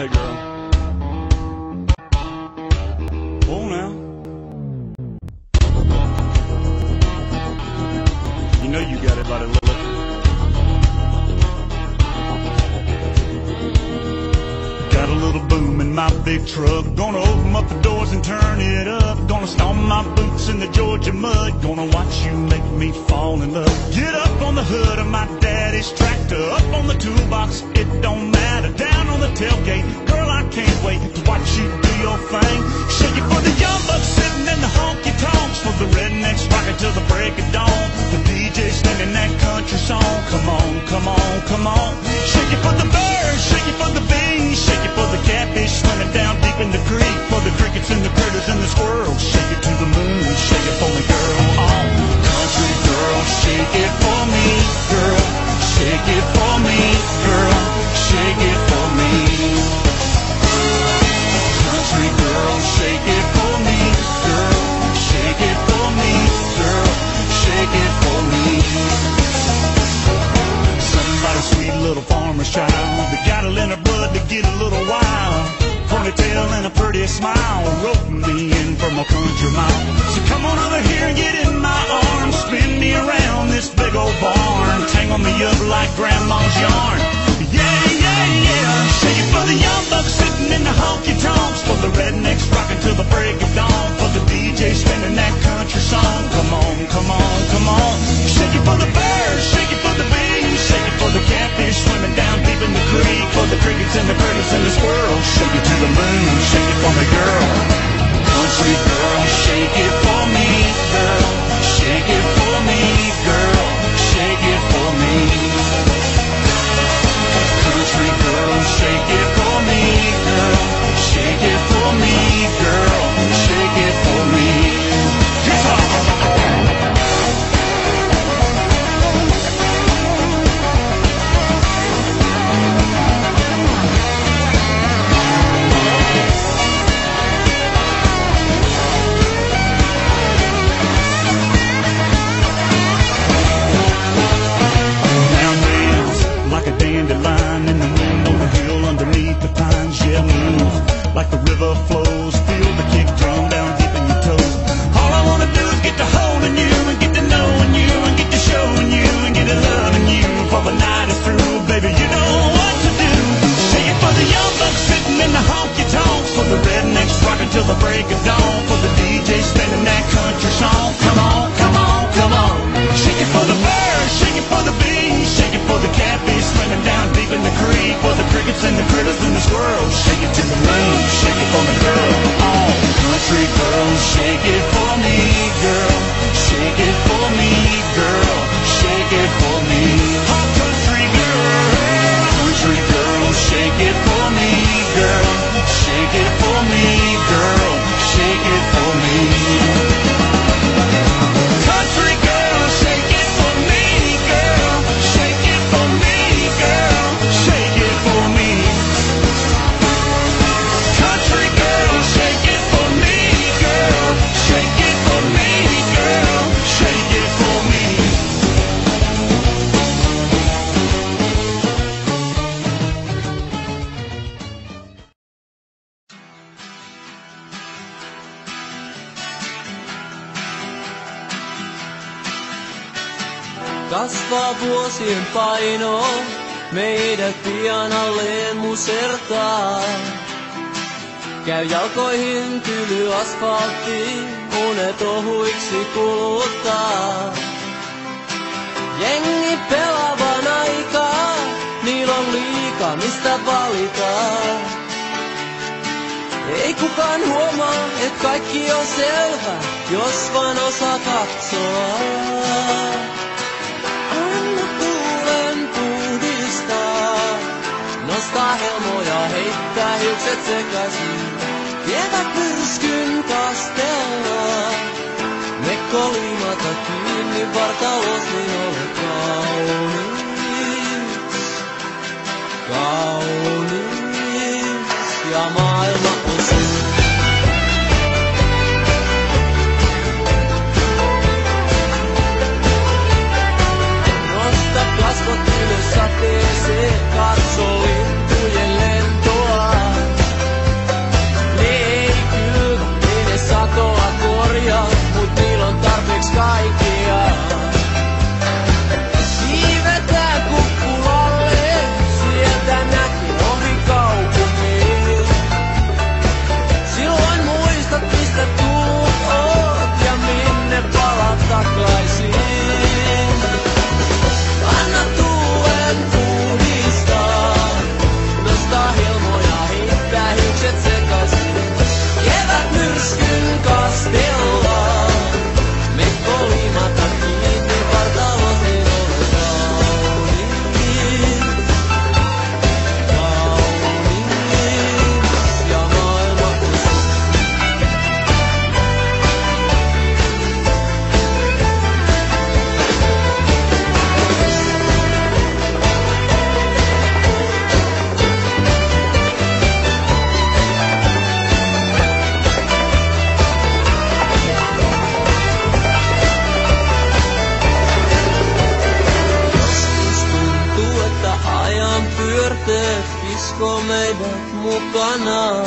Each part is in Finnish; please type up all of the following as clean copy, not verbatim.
Hey girl. Oh now. You know you got it by the look. Got a little boom in my big truck. Gonna open up the doors and turn it up. Gonna stomp my boots in the Georgia mud. Gonna watch you make me fall in love. Get up on the hood of my daddy's tractor. Up on the toolbox, it don't matter. Down on the tailgate, girl, I can't wait to watch you do your thing. Shake it for the young bucks sitting in the honky tonks. For the rednecks rocking till the break of dawn. The DJ singing that country song. Come on, come on, come on. Shake it for the birds, shake it for the bees. Shake it for the catfish swimming down deep in the creek. For the crickets and the critters and the squirrels. Shake it to the moon, shake it for me, girl. Oh, country girl, shake it for me, girl. Shake it for me, girl. Shake it for me. Country girl, shake it for me, girl. Shake it for me, girl. Shake it for me. Somebody's sweet little farmer's child. They got it in her blood to get a little wild. Ponytail and a pretty smile, roping me in from a country mile. So come on over here and get in my arms. Spin me around this big old barn. Tangle me up like grandma's yarn. Yeah, yeah, yeah. Shake it for the young bucks sitting in the honky tonks. For the rednecks rocking till the break of dawn. For the DJ spinning that country song. Come on, come on, come on. Shake it for the birds, shake it for the bees. Shake it for the catfish swimming down deep in the creek. For the crickets and the critters and the squirrels. Shake it to the moon, shake it for me, girl. Country girl, shake it for me, girl. Shake it for me, girl. Shake it for me. Country girl, shake it for me, girl. Shake it for me, girl. Shake it for me. Dandelion in the wind on the hill underneath the pines. Yeah, move like the river flows. Feel the kick drum down deep in your toes. All I wanna do is get to holding you and get to knowing you and get to showing you and get to loving you. For the night is through, baby, you know what to do. Shake it for the young bucks sitting in the honky tonks. For the rednecks rocking till the break of dawn. For the DJ spinning that country song. Come on, come on, come on. Shake it for the birds, shake it for the bees. Shake it for the catfish swimming down deep in the creek. For the crickets and the critters and the squirrels. Shake it to the moon, shake it for me, girl. Oh, country girl, shake it for me, girl. Shake it for me, girl. Shake it for me. Oh, country girl, shake it for me, girl. Shake it for me, girl. Shake it for me. Country girl, shake it for me, girl. Shake it for me, girl. Shake it for me. Country girl, shake it for me, girl. Shake it for me, girl. Shake it for me. Kasvaa vuosien paino, meidät pian alleen musertaa. Käy jalkoihin tyly asfaltti, unet ohuiksi kuluttaa. Jengi pelaavan aikaa, niillä on liikaa mistä valita. Ei kukaan huomaa, et kaikki on selvä, jos vain osaa katsoa. Anna tuulen puhdistaa, nostaa helmoja, heittää hiukset sekaisin. Kevätmyrskyn kastella, mekko liimata kiinni vartalos, niin ole kaunis. Kaunis ja maailma on sun. Nosta kasvot ylös sateeseen, katso lintujen lentoa. meidät mukanaan.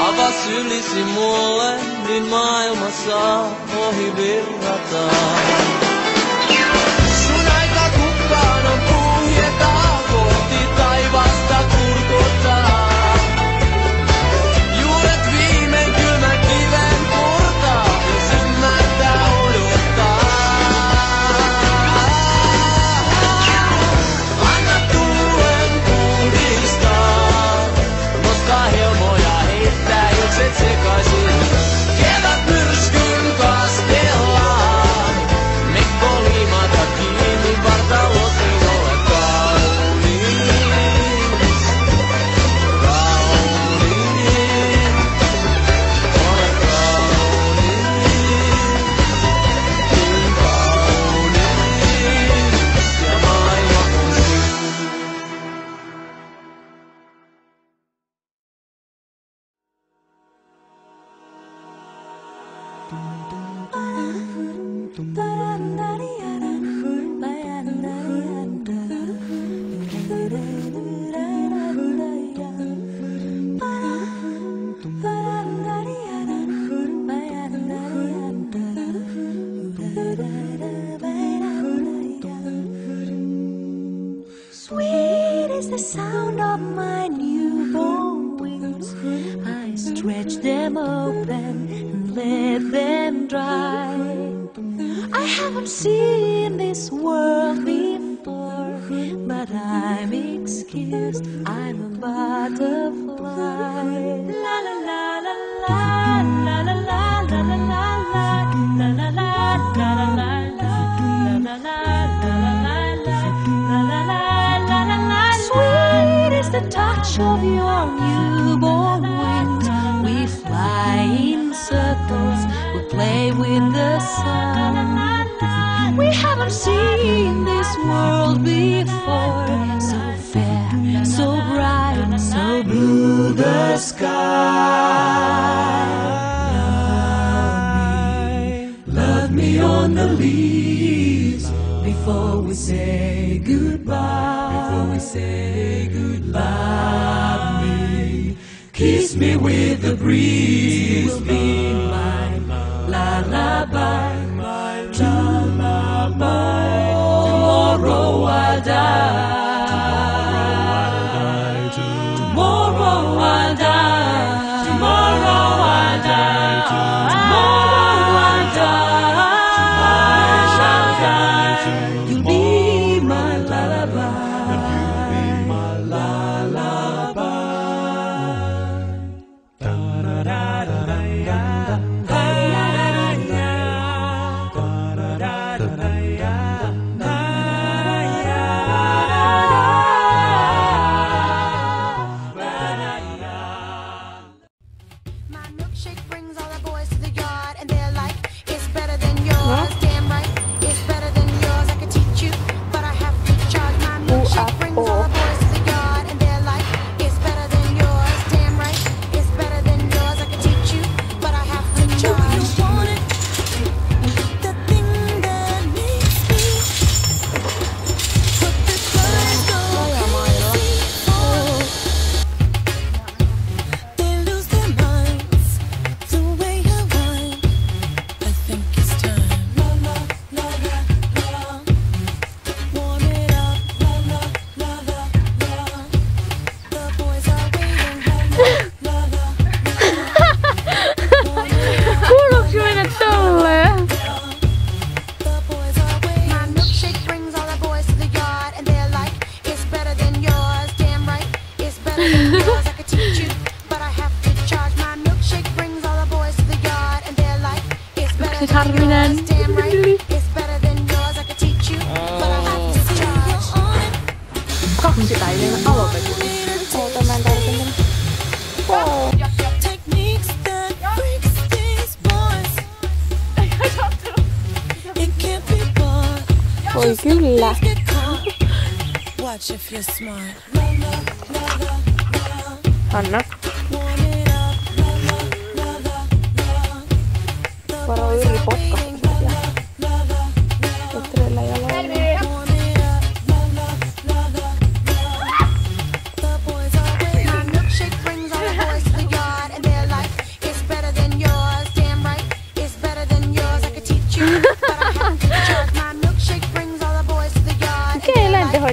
Avas ylisi mulle, niin maailma saa ohi virrata. Sun aika kukkaan on puhjetaan kohti taivasta kurkottaa. Juuret viimein kylmän kiven purtaa, jos ymmärtää odottaa. Anna tuulen puhdistaa, nostaa helmoja, heittää juokset sekaisin. Kevät myrskyn kastellaan, mekko liimata kiinni vartaloon ei ole kaunis. Ole kaunis, niin kaunis, ja maailma on sinun. Sweet is the sound of my newborn wings. I stretch them open and let them dry. I haven't seen this world before, but I'm excused, I'm a butterfly. La la la la la la la la la la la la la la la. Sweet is the touch of your newborn wings. We fly in circles, we play with the sun. We haven't seen this world before. So fair, so bright, so blue the sky. Love me on the leaves before we say goodbye. Before we say goodbye, love me, kiss me with the breeze. Will be my lullaby, my lullaby. Tomorrow I'll die. Tomorrow I'll die. Tomorrow I'll die. Tomorrow I'll die. I shall die. You'll be my lullaby. Harvinainen. Sitä ei vielä aloitettu. Oota, mä en tarvitse. Oi kyllä. Hanna. Varo Yrri potkahtaa ja Petreillä jaloilla.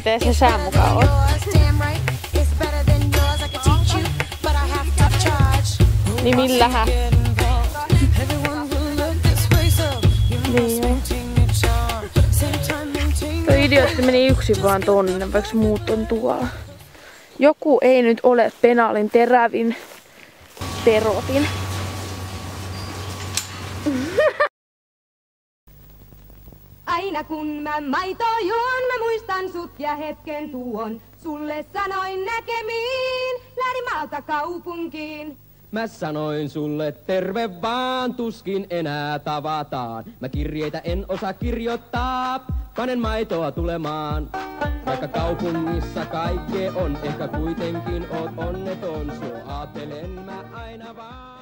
miten se sään mukaan on. Niin millähän? Niin joo. Tuo idiootti meni yksin vaan tonne, vaikka muut on tuolla. Joku ei nyt ole penaalin terävin terotin. Aina kun mä maitoa juon, mä muistan sut ja hetken tuon. Sulle sanoin näkemiin, lähdin maalta kaupunkiin. Mä sanoin sulle terve vaan, tuskin enää tavataan. Mä kirjeitä en osaa kirjoittaa, panen maitoa tulemaan. Vaikka kaupungissa kaikkea on, ehkä kuitenkin oot onneton. Sua aatelen mä aina vaan.